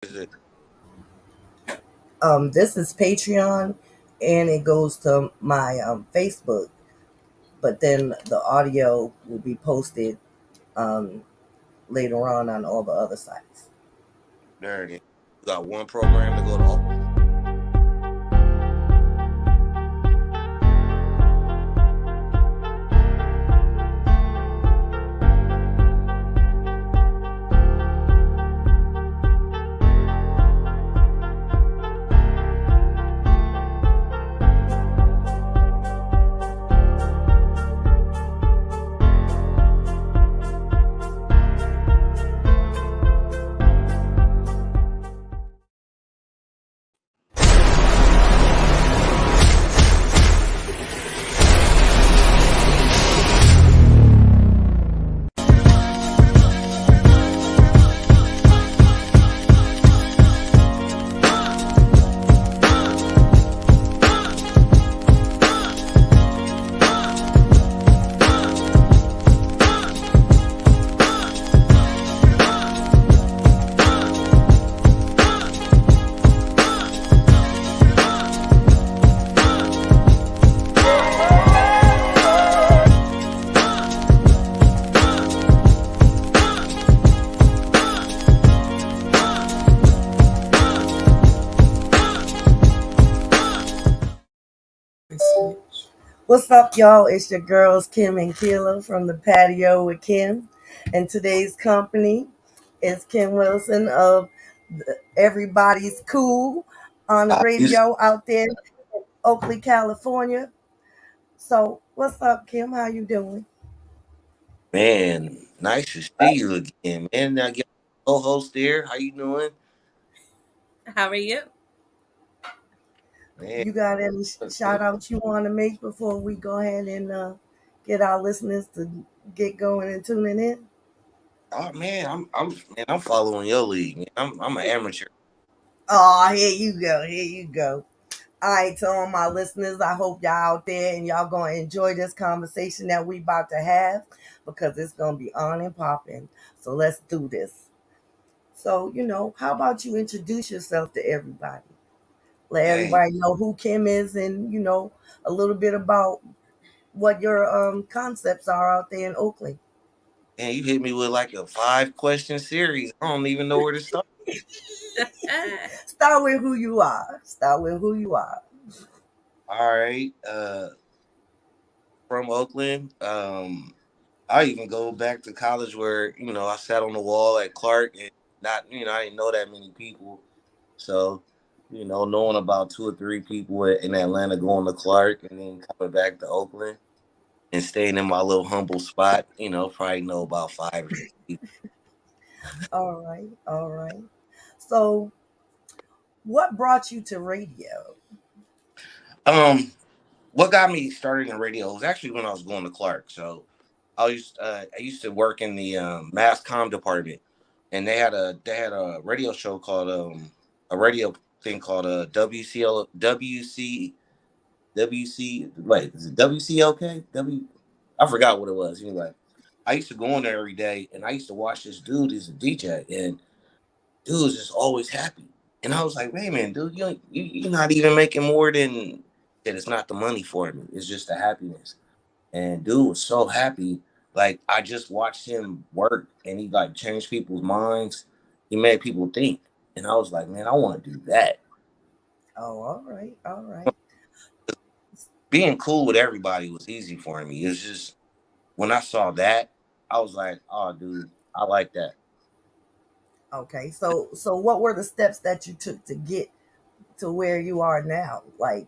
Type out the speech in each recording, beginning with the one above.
Is it? This is Patreon, and it goes to my Facebook. But then the audio will be posted um, later on all the other sites. There it is. You got one program to go to. What's up, y'all? It's your girls, Kim and Kayla from the Patio with Kim. And today's company is Kim Wilson of Everybody's Cool on the I used, radio out there in Oakland, California. So, what's up, Kim? How you doing? man, nice to see you again, man. I get co-host there. How you doing, How are you? man? You got any Good. shout outs you want to make before we go ahead and get our listeners to get going and tuning in? Oh man, I'm following your league. Man. I'm an amateur. Oh, here you go. Here you go. All right, to all my listeners, I hope y'all out there and y'all gonna enjoy this conversation that we about to have because it's gonna be on and popping. So let's do this. So, how about you introduce yourself to everybody? Let Dang, everybody know who Kim is and, a little bit about what your concepts are out there in Oakland. man, you hit me with like a 5 question series. I don't even know where to start. Start with who you are. Start with who you are. All right, from Oakland. I even go back to college where I sat on the wall at Clark and not I didn't know that many people. So, knowing about two or three people in Atlanta going to Clark and then coming back to Oakland and staying in my little humble spot, probably know about 5 or 6 people. All right, all right. So, what brought you to radio? Um, what got me started in radio was actually when I was going to Clark. So I used to work in the mass comm department, and they had a radio show called a radio thing called WCL WC, wait, is it WCLK? I forgot what it was. Anyway, I used to go on there every day and I used to watch this dude as a DJ, and dude was just always happy. And I was like, hey man, dude, you're not even making more than that. It's not the money for me. It's just the happiness. And dude was so happy. Like I just watched him work and he like changed people's minds. He made people think. And I was like, man, I want to do that. Oh, all right, all right. Being cool with everybody was easy for me. It's just when I saw that, I was like, "Oh, dude, I like that." Okay, so what were the steps that you took to get to where you are now? Like,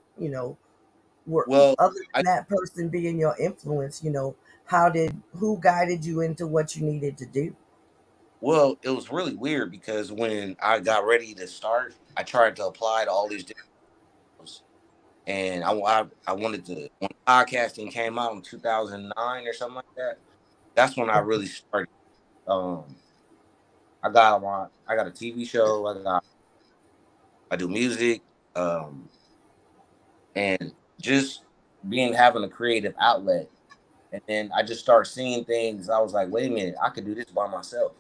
were Well, other I than that person being your influence, who guided you into what you needed to do? it was really weird because when I got ready to start, I tried to apply to all these different jobs, and I wanted to when podcasting came out in 2009 or something like that. That's when I really started. Um, I got a TV show. I do music, um, and just being having a creative outlet. And then I just started seeing things. I was like, wait a minute, I could do this by myself.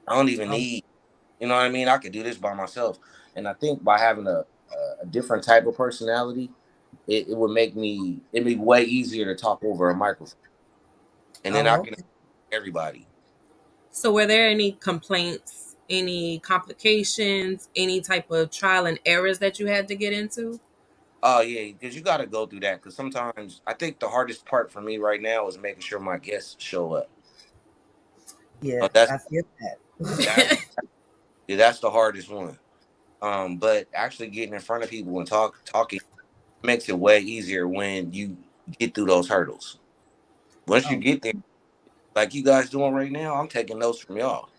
I don't even Um, need. You know what I mean? I could do this by myself. And I think by having a different type of personality, it would make me it'd be way easier to talk over a microphone. And then I Oh, can everybody. So, were there any complaints, any complications, any type of trial and errors that you had to get into? Oh yeah, because you got to go through that. Because sometimes I think the hardest part for me right now is making sure my guests show up. yeah, Uh, that's I feel that. that's yeah, that's the hardest one. But actually getting in front of people and talking makes it way easier when you get through those hurdles. Once you Oh, get there, like you guys doing right now, I'm taking notes from y'all.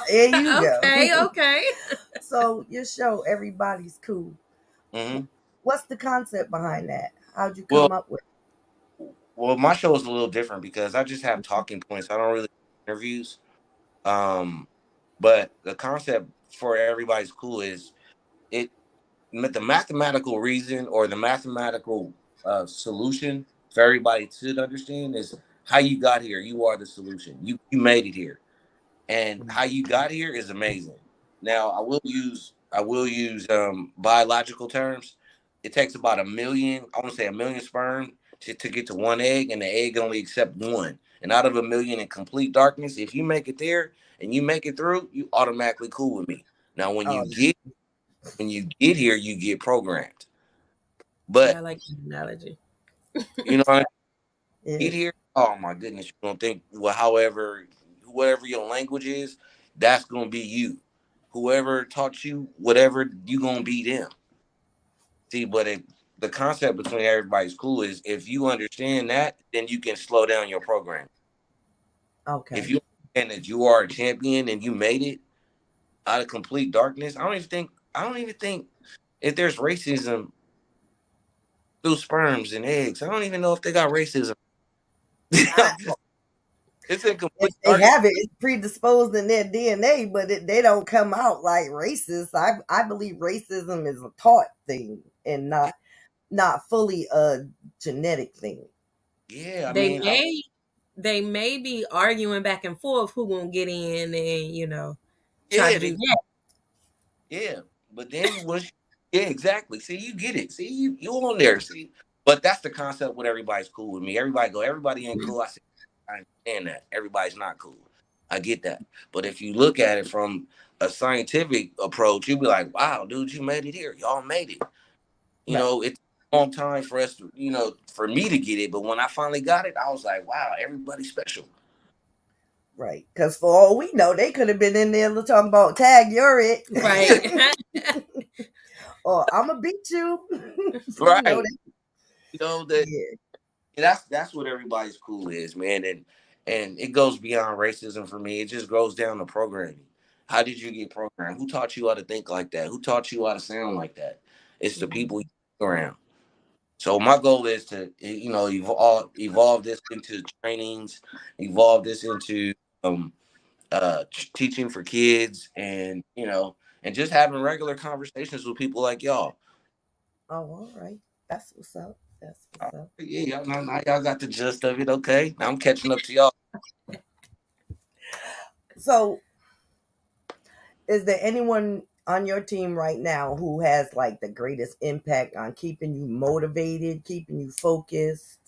there you Okay, go. okay. So your show, everybody's cool. Hmm. What's the concept behind that? How'd you Well, come up with? my show is a little different because I just have talking points. I don't really do interviews. Um, but the concept for everybody's cool is it the mathematical reason or the mathematical solution for everybody to understand is how you got here. You are the solution. You made it here, and it? how you got here is amazing. Now I will use biological terms. It takes about a million. I want to say a million sperm to get to one egg, and the egg only accept one. And out of a million in complete darkness, if you make it there and you make it through, you automatically cool with me. Now Oh, when you get here, you get programmed. Yeah, I But like the analogy. you know what I mean? yeah. Get here, oh my goodness, you don't think well, however, whatever your language is, that's gonna be you. Whoever taught you whatever, you gonna be them. See, but the concept between everybody's cool is if you understand that, then you can slow down your program. If Okay. you understand that you are a champion and you made it out of complete darkness, I don't even think if there's racism through sperms and eggs. I don't even know if they got racism. I, It's in if complete they darkness. have it, it's predisposed in their DNA, but they don't come out like racist. I believe racism is a taught thing and not fully a genetic thing. Yeah, I They mean, may they may be arguing back and forth who gonna get in and try yeah, to do that. yeah. But then yeah, exactly. See, you get it. See, you on there. See, but that's the concept. With everybody's cool with me. Everybody ain't cool. I say, I understand that. Everybody's not cool. I get that. But if you look at it from a scientific approach, you'd be like, wow, dude, you made it here. Y'all made it. You Right. know, it's a long time for us to, for me to get it. But when I finally got it, I was like, wow, everybody's special. Right. Because for all we know, they could have been in there talking about tag, you're it. Right. Or I'm going to beat you. Right. They, You know that yeah. that's what everybody's cool is, man. And it goes beyond racism for me. It just goes down to programming. How did you get programmed? Who taught you how to think like that? Who taught you how to sound like that? It's the people Mhm. you around. So my goal is to, evolve this into trainings, evolve this into um, teaching for kids, and and just having regular conversations with people like y'all. Oh, all right. That's what's up. That's what's up. Yeah, now y'all got the gist of it. Okay, now I'm catching up to y'all. So, is there anyone on your team right now who has like the greatest impact on keeping you motivated, keeping you focused,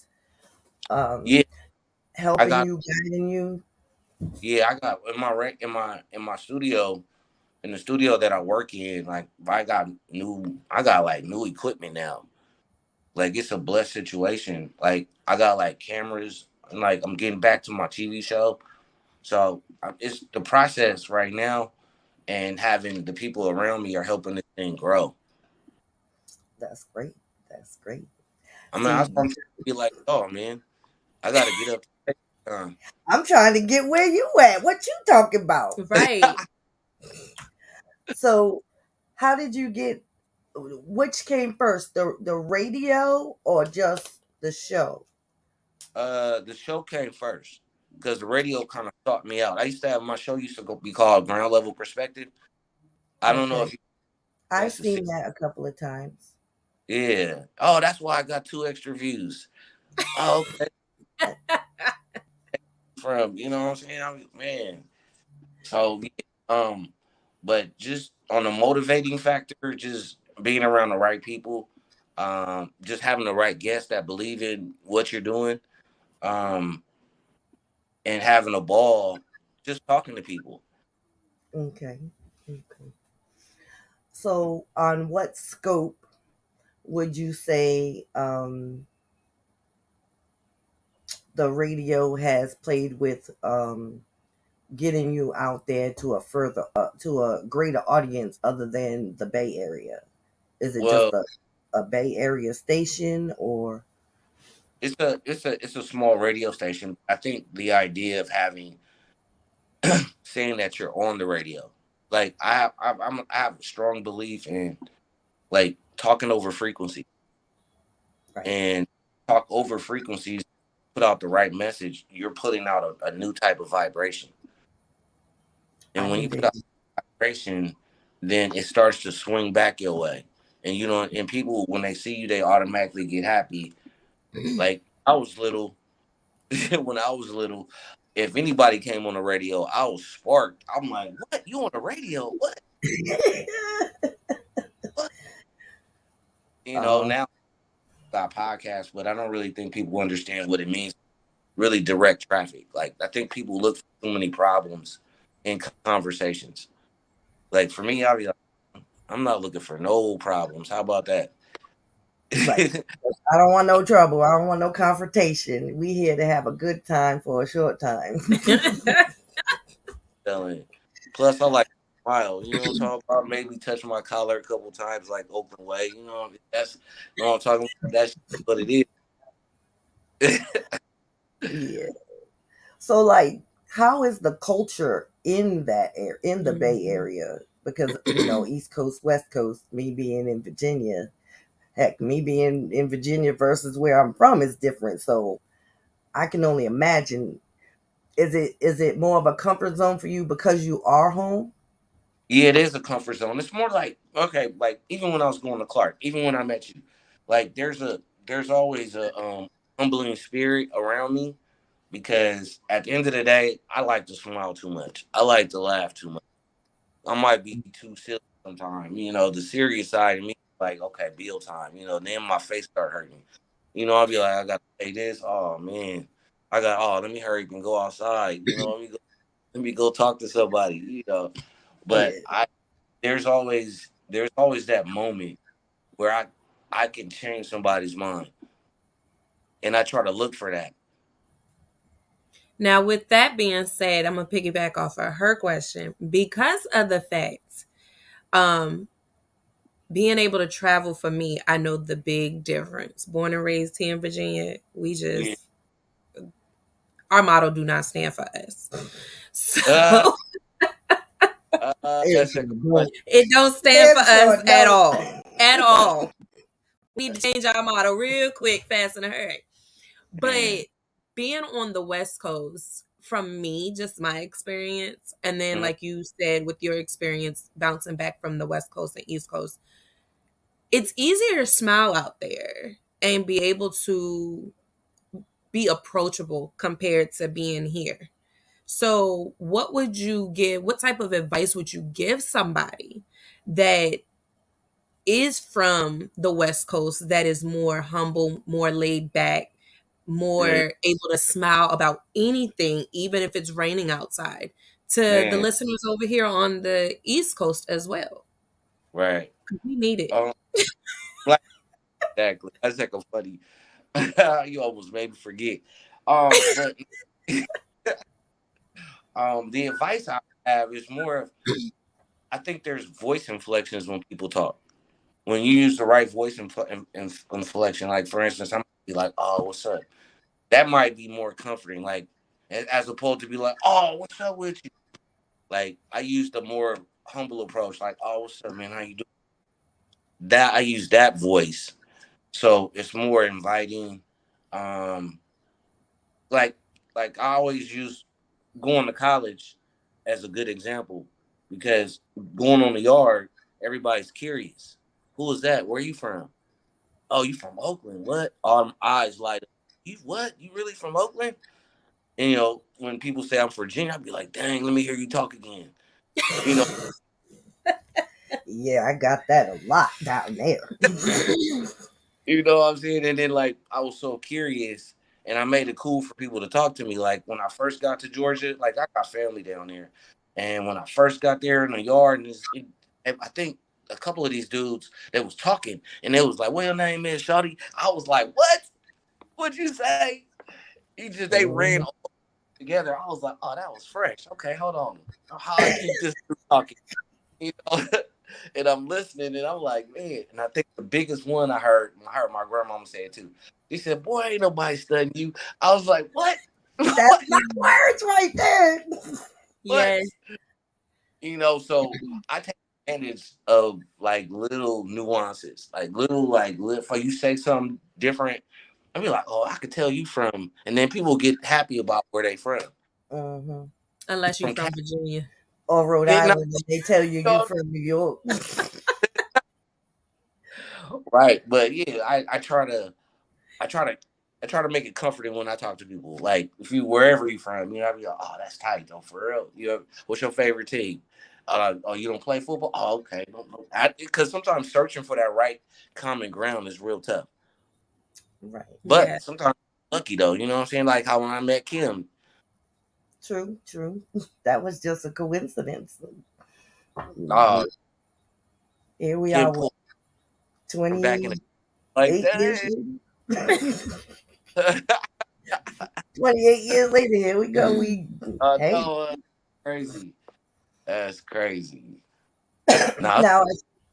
um, Yeah, I helping got. you, guiding you? Yeah, I got in my studio, in the studio that I work in. Like I got like new equipment now. Like it's a blessed situation. Like I got like cameras, and like I'm getting back to my TV show. So it's the process right now, and having the people around me are helping this thing grow. That's great. That's great. I mean, See, I'm trying to be like, oh man, I got to get up. Um, I'm trying to get where you at. What you talking about? Right. So, how did you get? Which came first, the radio or just the show? the show came first because the radio kind of taught me out. I used to have my show used to be called Ground Level Perspective. I don't know Okay, if you I've that's the seen that a couple of times. yeah. Oh, that's why I got 2 extra views. Oh, okay. From what I'm saying, man. So yeah, But just on a motivating factor, just being around the right people, just having the right guests that believe in what you're doing, um, and having a ball, just talking to people. Okay. Okay. So, on what scope would you say the radio has played with getting you out there to a to a greater audience other than the Bay Area? Is it just Well, a Bay Area station or it's a small radio station. I think the idea of having saying that you're on the radio, like I have a strong belief in like talking over frequency right? and talk over frequencies, put out the right message. You're putting out a new type of vibration, I and when can you put dig out vibration, then it starts to swing back your way. And you know, and people when they see you, they automatically get happy. it. Like I was little, when I was little, if anybody came on the radio, I was sparked. I'm like, what? You on the radio? What? What? You know, uh, now I got podcasts, but I don't really think people understand what it means. Really direct traffic. Like I think people look for too many problems in conversations. Like for me, I'll be like, I'm not looking for no problems. How about that? right. I don't want no trouble. I don't want no confrontation. We here to have a good time for a short time. Telling. Plus, I like smile. You know what I'm talking about? Maybe touch my collar a couple times, like Oakland way. You know, that's you know what I'm talking about. That's what it is. Yeah. So, like, how is the culture in that air in the Bay Mhm. Area? Because East Coast, West Coast. Me being in Virginia, heck, me being in Virginia versus where I'm from is different. So I can only imagine. Is it more of a comfort zone for you because you are home? Yeah, it is a comfort zone. It's more like okay, like even when I was going to Clark, even when I met you, like there's always a humbling spirit around me because at the end of the day, I like to smile too much. I like to laugh too much. I might be too silly sometimes. You know, the serious side of me, like, okay, bill time. You know, then my face start hurting. You know, I'll be like, I got to pay this. Oh man, let me hurry up and go outside. You know, let me go talk to somebody. You know, but Yeah. there's always that moment where I can change somebody's mind, and I try to look for that. Now, with that being said, I'm gonna piggyback off of her question because of the fact, um, being able to travel for me, I know the big difference. Born and raised here in Virginia, we Yeah. just our motto do not stand for us. Uh, So It's that's a for funny. no. it don't stand for It's us for at no. all. At all. We need to change our motto real quick, fast, in a hurry. Man. But being on the West Coast, from me, just my experience, and then Mhm. like you said, with your experience bouncing back from the West Coast and East Coast, it's easier to smile out there and be able to be approachable compared to being here. So, what would you give? What type of advice would you give somebody that is from the West Coast that is more humble, more laid back, Yeah, more able to smile about anything, even if it's raining outside, to the man. listeners over here on the East Coast as well? Right. We need it. Um, like exactly. That's like a funny. You almost made me forget. But the advice I have is more of I think there's voice inflections when people talk. When you use the right voice inflection, like for instance, I might be like, "Oh, what's up?" That might be more comforting, like as opposed to be like, "Oh, what's up with you?" Like I use the more humble approach, like, "Oh, what's up, man? How you doing?" That I use that voice, so it's more inviting. Um, like I always use going to college as a good example because going on the yard, everybody's curious. Who is that? Where are you from? Oh, you from Oakland? What? All them eyes light up. You what? You really from Oakland? And when people say I'm from Virginia, I'd be like, dang, let me hear you talk again. You know, Yeah, I got that a lot down there. You know what I'm saying? And then like I was so curious and I made it cool for people to talk to me. Like when I first got to Georgia, like I got family down there. And when I first got there in the yard, I think a couple of these dudes that was talking and they was like, "What your name is, Shawty?" I was like, "What? What'd you say?" They ran Mhm. all together. I was like, "Oh, that was fresh. Okay, hold on. How I keep this dude talking?" You know? And I'm listening, and I'm like, man. And I think the biggest one I heard my grandmama say it too. She said, "Boy, ain't nobody studying you." I was like, "What? That's what? my words right there. What?" Yes. So I take advantage of like little nuances, like if you say something different, I be like, "Oh, I could tell you from," and then people get happy about where they from. Hmm. Unless you From from Virginia. Or Rhode Cali, Island, and they tell you you from New York. right? But yeah, I try to I try to make it comforting when I talk to people. Like if you wherever you from, I be like, "Oh, that's tight though, for real." What's your favorite team? Oh, you don't play football? Oh, okay. Because sometimes searching for that right common ground is real tough. Right. Yeah. But sometimes lucky though, you know what I'm saying? Like how when I met Kymm, True, true. That was just a coincidence. uh, Here we are, Kymm what, pulled back in the 28 years like later? that. 28 years later, here we go. Hey. No, crazy. That's crazy. Nah, Now,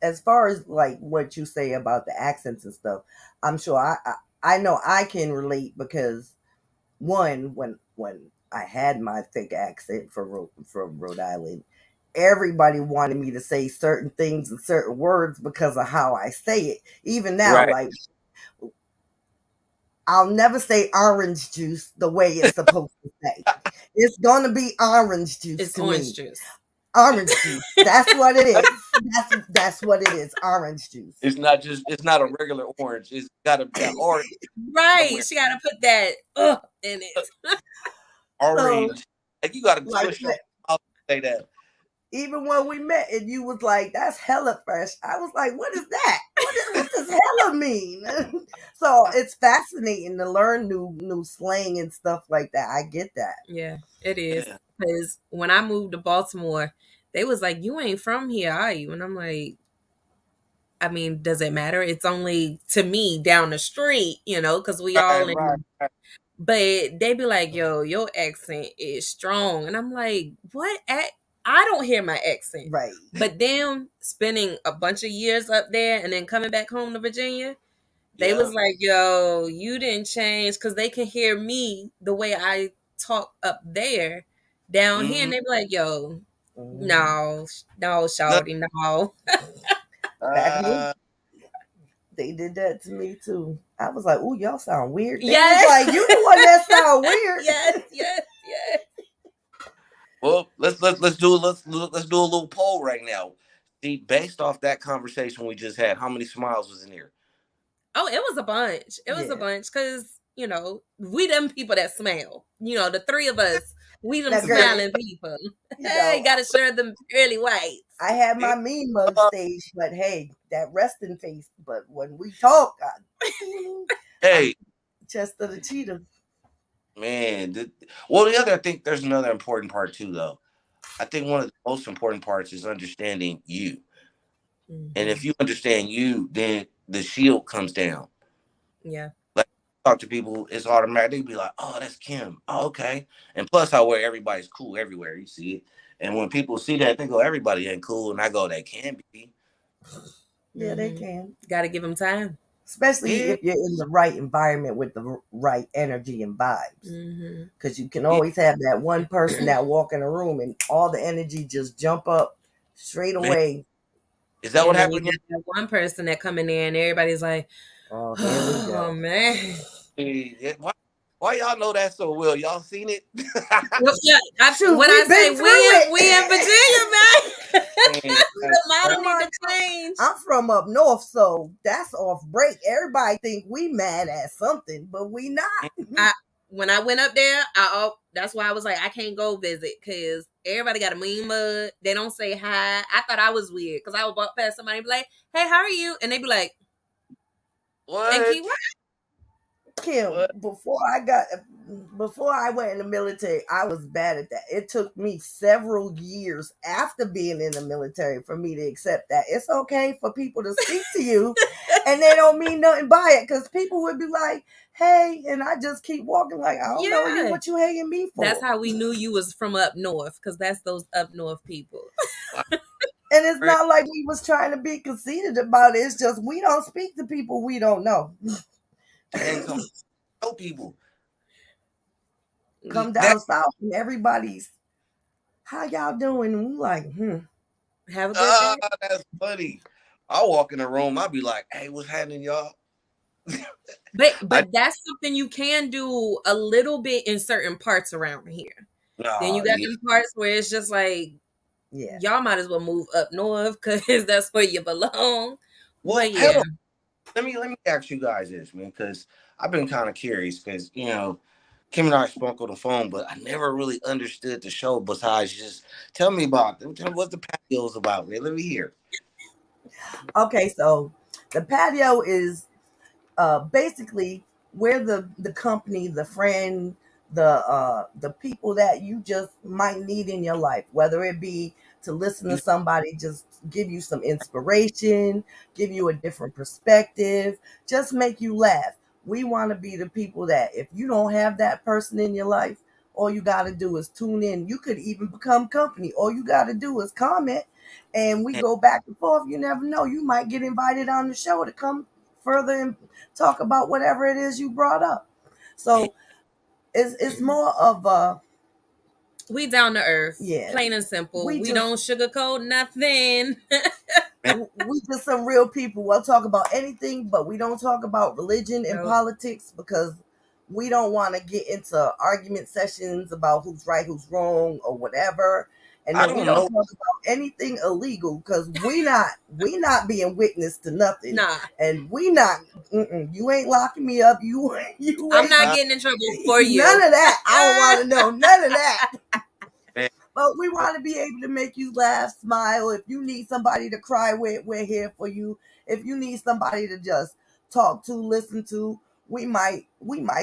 as far as like what you say about the accents and stuff, I'm sure I know I can relate because one, when I had my thick accent from Rhode Island, everybody wanted me to say certain things and certain words because of how I say it. Even now, right. like I'll never say orange juice the way it's supposed to say. It's gonna be orange juice It's to orange me. juice. Orange juice. That's what it is. That's what it is. Orange juice. It's not a regular orange. It's got that orange Right. somewhere. She gotta put that in it. So Orange. Like you gotta like twist your mouth to say that. even when we met and you was like, "That's hella fresh," I was like, "What is that? What does hella mean?" So it's fascinating to learn new slang and stuff like that. I get that. Yeah, it is. Yeah. Because when I moved to Baltimore, they was like, "You ain't from here, are you?" And I'm like, I mean, does it matter? It's only to me down the street, because we Right, all right, in. right. But they be like, "Yo, your accent is strong," and I'm like, "What? I don't hear my accent." Right. But then spending a bunch of years up there and then coming back home to Virginia, they Yeah. was like, "Yo, you didn't change," because they can hear me the way I talk up there, down here, Mm-hmm. and they be like, "Yo, Mhm. no, no, No, shawty, no." Back when uh, they did that to me too. I was like, "Ooh, y'all sound weird." They was Yes, like, "You the one that sound weird." yes, yes, yes. well, let's do a little poll right now. See, based off that conversation we just had, how many smiles was in here? Oh, it was a bunch. It was a Yeah. bunch because we them people that smell. The three of us, we them Now, girl, smiling people. you Hey, know, gotta share them early whites. I had my mean mug stage, but hey, that resting face. But when we talk, I'm Hey, chest of the cheetah. man. Well, I think there's another important part too, though. I think one of the most important parts is understanding you. And if Hmm. you understand you, then the shield comes down. Yeah. Like talk to people, it's automatic. They be like, "Oh, that's Kymm. Oh, okay." And plus, how where everybody's cool everywhere. You see it, and when people see that, they go, "Everybody ain't cool," and I go, "They can be." Yeah, they Hmm. can. Gotta give them time. Especially Yeah, if you're in the right environment with the right energy and vibes. Hmm. Because you can yeah. always have that one person that walk in a room and all the energy just jump up straight Man, away. is that what And then you happened? got that one person that come in there and everybody's like, Oh, here we "Oh go. man." Why y'all know that so well? Y'all seen it? Well, yeah, Shoot, when I we've say been through we in it. Virginia, man, Man, that's the model Come need on to now. change. I'm from up north, so that's off break. Everybody think we mad at something, but we not. I when I went up there, that's why I was like, I can't go visit because everybody got a mean mug. They don't say hi. I thought I was weird because I would walk past somebody and be like, "Hey, how are you?" And they'd be like, "And What? Key, what?" Kim, What? before I went in the military, I was bad at that. It took me several years after being in the military for me to accept that it's okay for people to speak to you and they don't mean nothing by it. Because people would be like, hey, and I just keep walking like, I don't know you, Yeah, what you hating me that's for? how we knew you was from up north because that's those up north people. And it's not like we was trying to be conceited about it. It's just we don't speak to people we don't know. Dang, so I know people. Come That down south and everybody's, how y'all doing? And we like, Have a good day. that's funny. I walk in the room, I'll be like, hey, what's happening, y'all? I But that's something you can do a little bit in certain parts around here. Then you nah, got yeah. them parts where it's just like yeah. y'all might as well move up north because that's where you belong. Well, But hell, yeah, let me ask you guys this, man, because I've been kind of curious, because Kim and I spoke on the phone, but I never really understood the show. Besides, just tell me about them. Tell me what the patio's about, man. Let me hear. Okay, so the patio is basically where the company, the friend, the people that you just might need in your life, whether it be to listen to You somebody just give you some inspiration, give you a different perspective, just make you laugh. We want to be the people that if you don't have that person in your life, all you got to do is tune in. You could even become company. All you got to do is comment and we go back and forth. You never know, you might get invited on the show to come further and talk about whatever it is you brought up. So it's more of a, we down to earth, yeah. plain and simple. We We just don't sugarcoat nothing. man, we just some real people. We'll talk about anything, but we don't talk about religion and Nope. politics because we don't want to get into argument sessions about who's right, who's wrong, or whatever. And I then we don't don't know. talk about anything illegal because we not being witness to nothing, Nah, and we not. You ain't locking me up. You I'm ain't not Uh, getting in trouble for none you. of that. I don't want to know none of that. man, But we want to be able to make you laugh, smile. If you need somebody to cry with, we're here for you. If you need somebody to just talk to, listen to, we might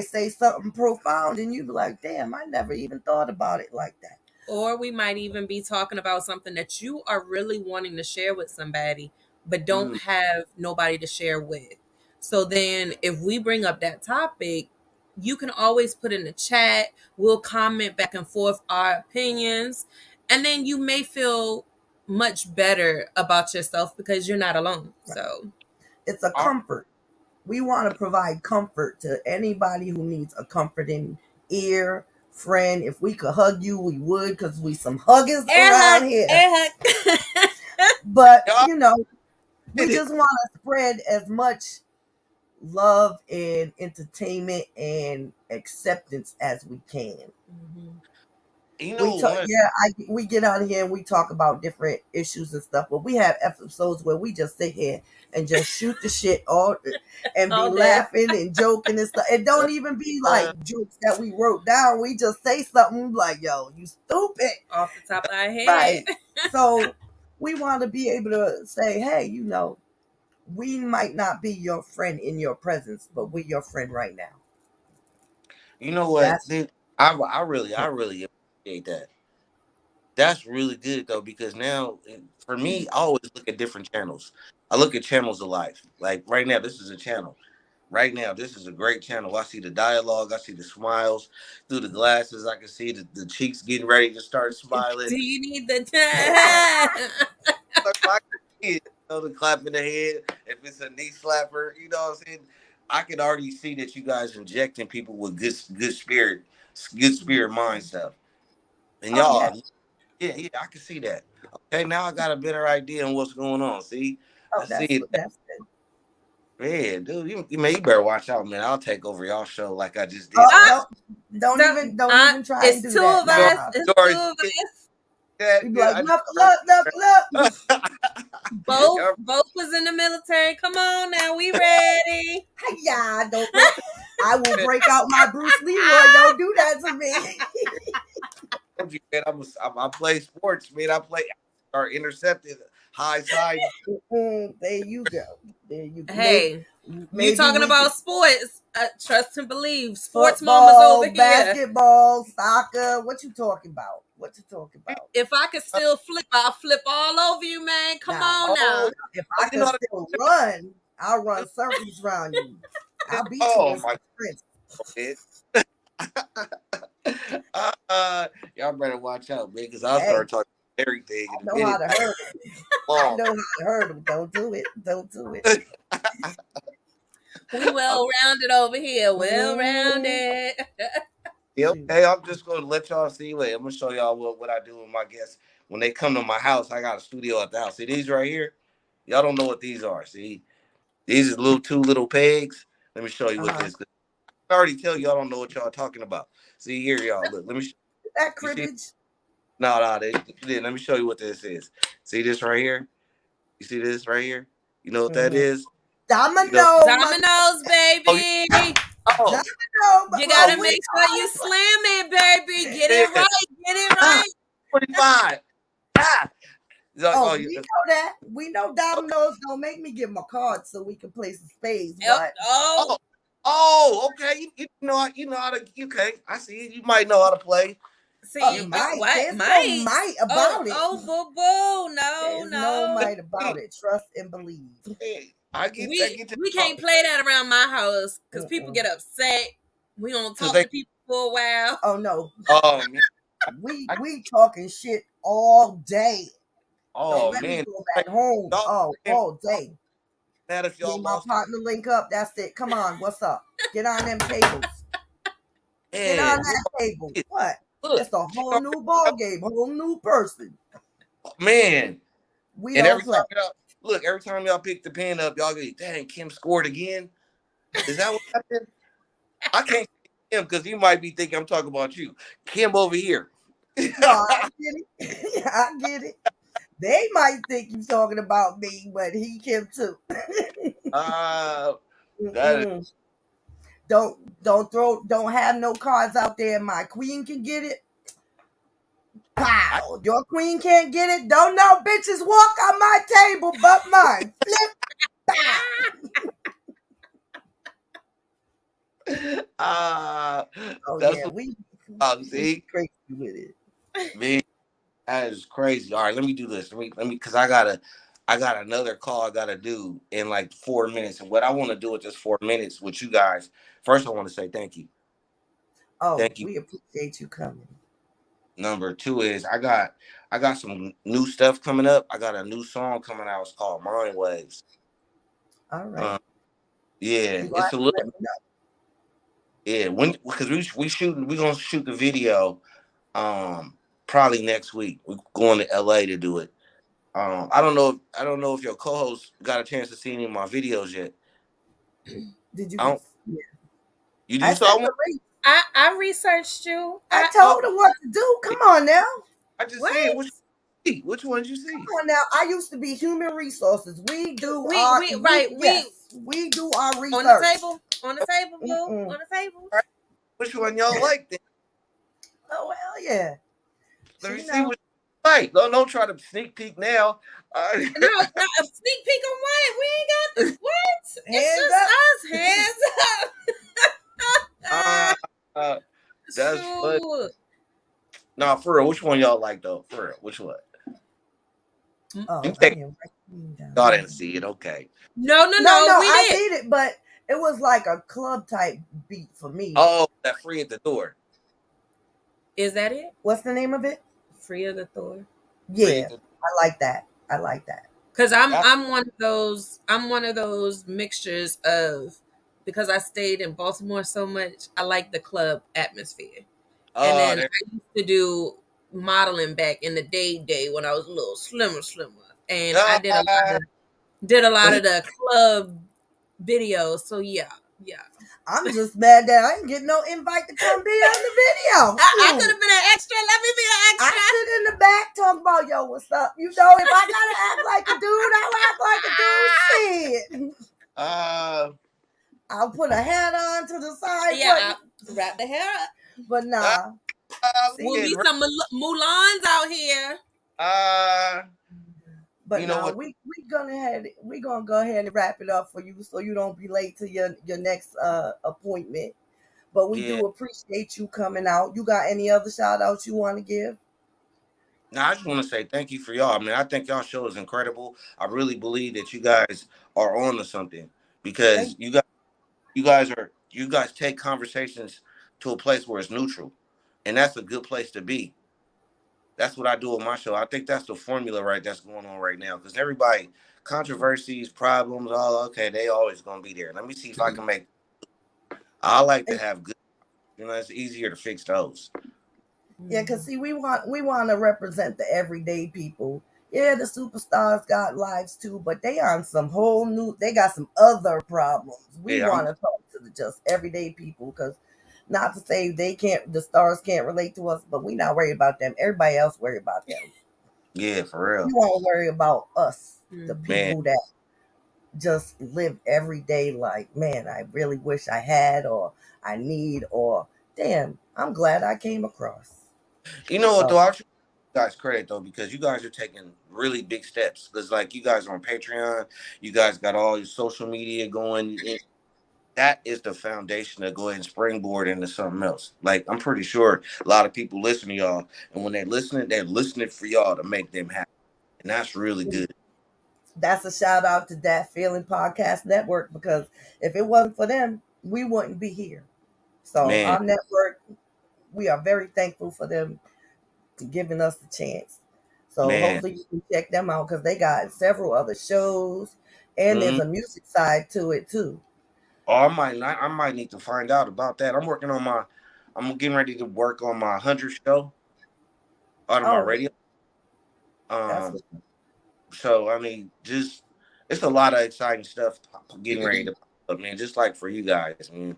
say something profound and you be like, damn, I never even thought about it like that. Or we might even be talking about something that you are really wanting to share with somebody, but don't mm, have nobody to share with. So then, if we bring up that topic, you can always put in the chat. We'll comment back and forth our opinions. And then you may feel much better about yourself because you're not alone. Right. So, It's a I, comfort. We want to provide comfort to anybody who needs a comforting ear, friend. If we could hug you, we would because we some huggers air hug, around here. air hug. But y'all we did it. just want to spread as much love and entertainment and acceptance as we can. Mhm. You We know talk, what? yeah, we get out here and we talk about different issues and stuff, but we have episodes where we just sit here and just shoot the shit all and be All day laughing and joking and stuff. It don't even be Uh, like jokes that we wrote down. We just say something like, "Yo, you stupid," off the top of our head. right? So we want to be able to say, "Hey, we might not be your friend in your presence, but we're your friend right now." you know what? That's I really appreciate that. That's really good though, because now for me, I always look at different channels. I look at channels of life. Like right now, this is a channel. Right now, this is a great channel. I see the dialogue, I see the smiles through the glasses. I can see the cheeks getting ready to start smiling. Do you need the time? Like I can see it, the clap in the head. If it's a knee slapper, you know what I'm saying. I can already see that you guys injecting people with good spirit mind stuff. And oh yeah, y'all, yeah, yeah, I can see that. Okay, now I got a better idea on what's going on. See, oh I see it. that's good. Man, dude, you better watch out, man. I'll take over y'all show like I just did Oh, the last. don't even try and It's do two that. of us. Nah. It's two Sorry, of us. You that be good. like, I just knuckle up, knuckle up. Both y'all both was in the military. Come on now, we ready. Yeah, don't. I will break out my Bruce Leroy. Don't do that to me. told you, man, I play sports, man. I play or intercepted high side. There you go. There you go. Hey, you Maybe talking we about could sports? Trust and believe. Sports mamas football, over here. basketball, soccer. What you talking about? What you talking about? If I could still flip, I'll flip all over you, man. Come Now, on now. Oh, if I you know could how still run, I'll run circles around you. to, I'll beat you oh in my sprint. god. Y'all better watch out, man, because I'll Hey, start talking everything I in a know how minute. to hurdle. I Long. know how to hurdle. Don't do it. Don't do it. We well rounded over here. Well Mm, rounded. Yeah, shoot. okay, I'm just gonna let y'all see. Wait, I'm gonna show y'all what I do with my guests when they come to my house. I got a studio at the house. See these right here? Y'all don't know what these are. See, these are two little pegs. Let me show you what Uh-huh. this. I already tell y'all don't know what y'all talking about. See here, y'all. Look, let me. That You see? cribbage. No, let me show you what this is. See this right here? You see this right here? You know what that Mm-hmm. is? You know? Domino, Dominoes, Oh, baby. oh, domino. You oh, gotta We make know sure how you to play. slam it, baby. Get it yeah. right. Get it Ah, right. 45. Ah. It's like, Oh, oh, we know that. We know okay. dominoes. Don't make me give my cards so we can play some spades. Yep. What? Oh, Oh, oh, okay. You know how to. Okay, I see it. You might know how to play. see, You, Might. what? There's no Might. might Oh, about it. oh, boo, boo. No, There's no no. might about it. Trust and believe. I We get to we can't play that around my house because people Mm-mm. get upset. We don't because talk they. to people for a while. Oh no, Oh man. I, we talking shit all day. Don't oh let me man. go back home. Y'all Oh, man, all day. mad if Me y'all and my lost. partner link up. That's it. Come on, what's up? Get on them tables. Get on Man, that table. What? look, It's a she whole new already, ball game, whole new person. man. We And don't every play. time y'all look, every time y'all pick the pen up, y'all go, dang, Kim scored again. Is that what happened? I can't say Kim because you might be thinking I'm talking about you. Kim over here. No, I get it. I get it. They might think you're talking about me, but he can too. uh that is Mm-mm. Don't have no cards out there. My queen can get it. I Pow! Your queen can't get it. Don't know bitches walk on my table but mine. Flip. Pow! uh Oh that's yeah, what we see crazy with it. man. That is crazy. All right, let me do this. Let me because I got another call I gotta do in like 4 minutes. And what I want to do with this 4 minutes with you guys, first I want to say thank you. Oh, Thank you. we appreciate you coming. Number two is I got some new stuff coming up. I got a new song coming out. It's called Mind Waves. All right. Uh, yeah, You gonna it's have a to little let me know. yeah, when because we gonna shoot the video probably next week. We're going to LA to do it. I don't know if your co-host got a chance to see any of my videos yet. Did I you? don't Yeah. you I do so sent I the want link. I researched you. I oh, told her what to do. Come on now. I just What? said which one did you see? Come on now. I used to be human resources. We do our We right. We we do our on the research. table. On the table, boo. Mm-mm. On the table. All right, which one y'all like then? Oh hell yeah. Let me She see know. what you like. Don't try to sneak peek now. No, no, a sneak peek on what? We ain't got what? It's Hands just up. us. Hands uh, up. uh, that's fun. Shoot. Nah, for real, which one y'all like though? For real, which one? You Oh, I take didn't write it down. y'all Hold didn't on. see it, okay. No, no, No, no. no, We I did. seen it, but it was like a club type beat for me. Oh, that free at the door. Is that it? What's the name of it? Free of the Thor. Free at Yeah, the I like that. I like that. Cause that, I'm one of those mixtures of because I stayed in Baltimore so much. I like the club atmosphere, and oh then there, I used to do modeling back in the day when I was a little slimmer, and I ah, did a lot of the club videos. So yeah, yeah. I'm just mad that I didn't get no invite to come be on the video. I could Shoot. have been an extra. Let me be an I extra. sit in the back talking about, yo, what's up? You know, if I gotta act like a dude, I'll act like a dude. Shit. uh I'll put a hat on to the side. Yeah, wrap the hair up. But nah. We'll be some Mulans out here. But You know now what? we gonna go ahead and wrap it up for you, so you don't be late to your next appointment. But we Yeah. do appreciate you coming out. You got any other shout outs you want to give? Now, I just want to say thank you for y'all. I mean, I think y'all show is incredible. I really believe that you guys are on to something because Thank you guys take conversations to a place where it's neutral, and that's a good place to be. That's what I do with my show. I think that's the formula right that's going on right now because everybody controversies, problems, all okay, they always gonna be there. Let me see if I can make. I like to have good. You know, it's easier to fix those. Yeah, cause see, we want to represent the everyday people. Yeah, the superstars got lives too, but they on some whole new. They got some other problems. We Yeah, want to talk to the just everyday people, cause not to say the stars can't relate to us, but we not worried about them. Everybody else worry about them. yeah, for We real, want to worry about us, the man. people that just live every day. Like, man, I really wish I had, or I need, or damn, I'm glad I came across. You know what So though? I'll give you guys credit though because you guys are taking really big steps. Because like you guys are on Patreon, you guys got all your social media going. That is the foundation to go ahead and springboard into something else. Like I'm pretty sure a lot of people listen to y'all, and when they're listening for y'all to make them happy, and that's really good, that's a shout out to That Feeling Podcast Network, because if it wasn't for them, we wouldn't be here. So man, our network, we are very thankful for them to giving us the chance. So man. hopefully you can check them out because they got several other shows and there's Mm-hmm. a music side to it too. Oh, I might need to find out about that. I'm getting ready to work on my 100 show out of my Oh, radio. that's Um, so I mean, just it's a lot of exciting stuff getting ready to pop up, man. Just like for you guys, man.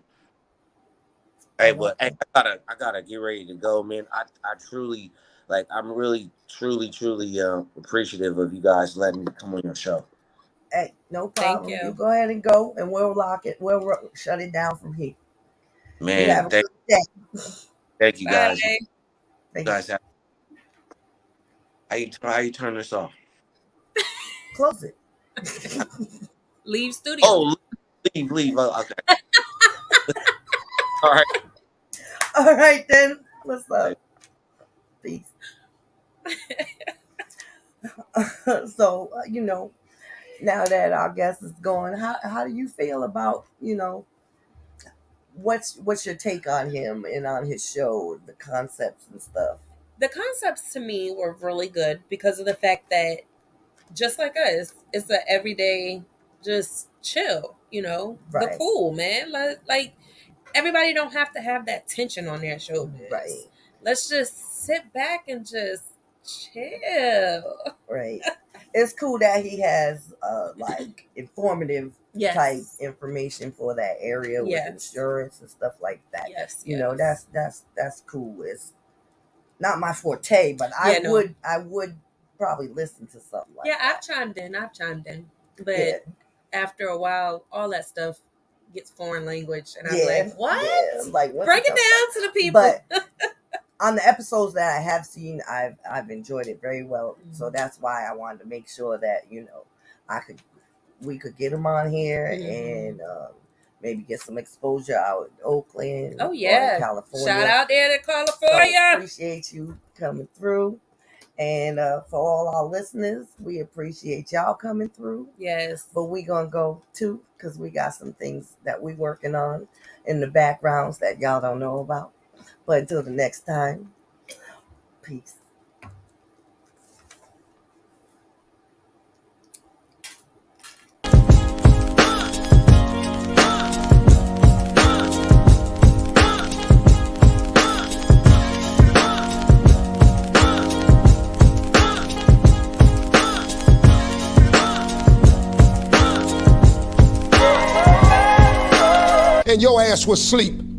Hey, but hey, okay. I gotta get ready to go, man. I truly like I'm really truly appreciative of you guys letting me come on your show. Hey, no Thank problem. You you. go ahead and go, and we'll lock it. We'll shut it down from here. You Man, have a good day. thank you guys. You Bye. guys Thanks. have how you turn this off? Close it. Leave studio. Oh, leave. Oh, okay. All right. All right then. What's up? Peace. So now that our guest is gone, how do you feel about what's your take on him and on his show, the concepts and stuff? The concepts to me were really good because of the fact that just like us, it's a everyday just chill, the Right. cool man. Like everybody don't have to have that tension on their shoulders. Right. Let's just sit back and just chill. Right. It's cool that he has like informative Yes. type information for that area with Yes. insurance and stuff like that. Yes. That's cool. It's not my forte, but Yeah, no. I would probably listen to something like Yeah, that. I've chimed in. But Yeah. after a while, all that stuff gets foreign language. And I'm Yeah. like, what? Yeah. Like, what Break you it talking down to the people. But on the episodes that I have seen, I've enjoyed it very well. So that's why I wanted to make sure that we could get him on here and maybe get some exposure out in Oakland. Oh or yeah, in California. Shout out there to So California. appreciate you coming through. And for all our listeners, we appreciate y'all coming through. Yes. But we gonna go too, because we got some things that we working on in the backgrounds that y'all don't know about. But until the next time, peace. And your ass was asleep.